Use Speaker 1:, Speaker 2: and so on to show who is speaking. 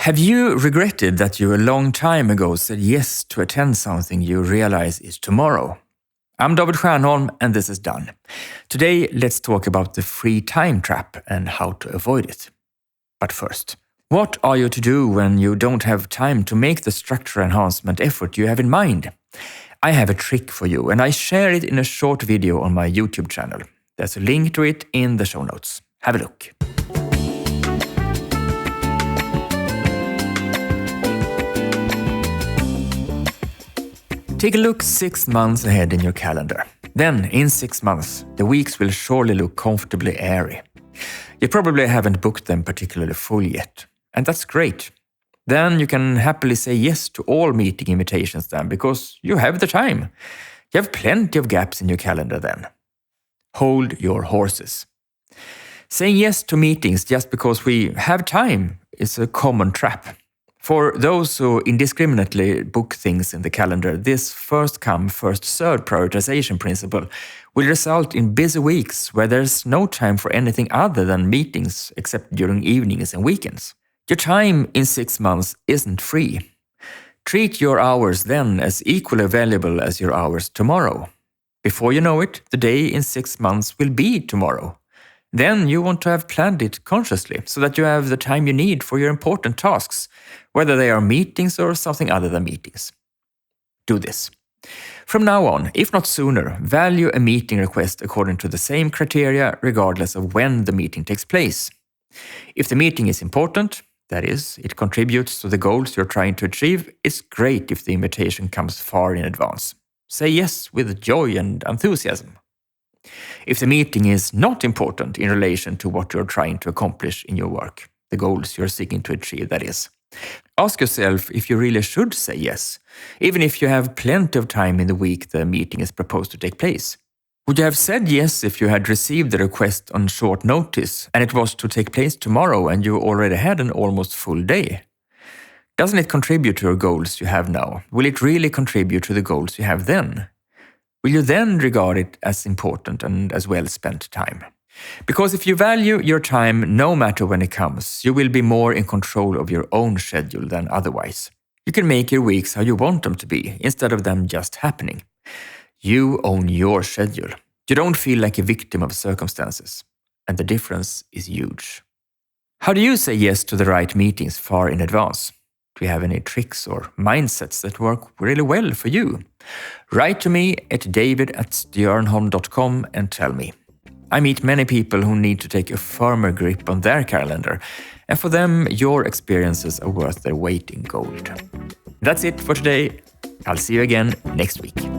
Speaker 1: Have you regretted that you a long time ago said yes to attend something you realize is tomorrow? I'm David Stiernholm and this is Done. Today, let's talk about the free time trap and how to avoid it. But first, what are you to do when you don't have time to make the structure enhancement effort you have in mind? I have a trick for you and I share it in a short video on my YouTube channel. There's a link to it in the show notes. Have a look. Take a look 6 months ahead in your calendar. Then, in 6 months, the weeks will surely look comfortably airy. You probably haven't booked them particularly full yet, and that's great. Then you can happily say yes to all meeting invitations then, because you have the time. You have plenty of gaps in your calendar then. Hold your horses. Saying yes to meetings just because we have time is a common trap. For those who indiscriminately book things in the calendar, this first-come, first-served prioritization principle will result in busy weeks where there's no time for anything other than meetings except during evenings and weekends. Your time in 6 months isn't free. Treat your hours then as equally valuable as your hours tomorrow. Before you know it, the day in 6 months will be tomorrow. Then you want to have planned it consciously so that you have the time you need for your important tasks, whether they are meetings or something other than meetings. Do this. From now on, if not sooner, value a meeting request according to the same criteria regardless of when the meeting takes place. If the meeting is important, that is, it contributes to the goals you're trying to achieve, it's great if the invitation comes far in advance. Say yes with joy and enthusiasm. If the meeting is not important in relation to what you're trying to accomplish in your work, the goals you're seeking to achieve, that is, ask yourself if you really should say yes, even if you have plenty of time in the week the meeting is proposed to take place. Would you have said yes if you had received the request on short notice and it was to take place tomorrow and you already had an almost full day? Doesn't it contribute to your goals you have now? Will it really contribute to the goals you have then? Will you then regard it as important and as well spent time? Because if you value your time no matter when it comes, you will be more in control of your own schedule than otherwise. You can make your weeks how you want them to be, instead of them just happening. You own your schedule. You don't feel like a victim of circumstances. And the difference is huge. How do you say yes to the right meetings far in advance? Do you have any tricks or mindsets that work really well for you? Write to me at david@stiernholm.com and tell me. I meet many people who need to take a firmer grip on their calendar, and for them, your experiences are worth their weight in gold. That's it for today. I'll see you again next week.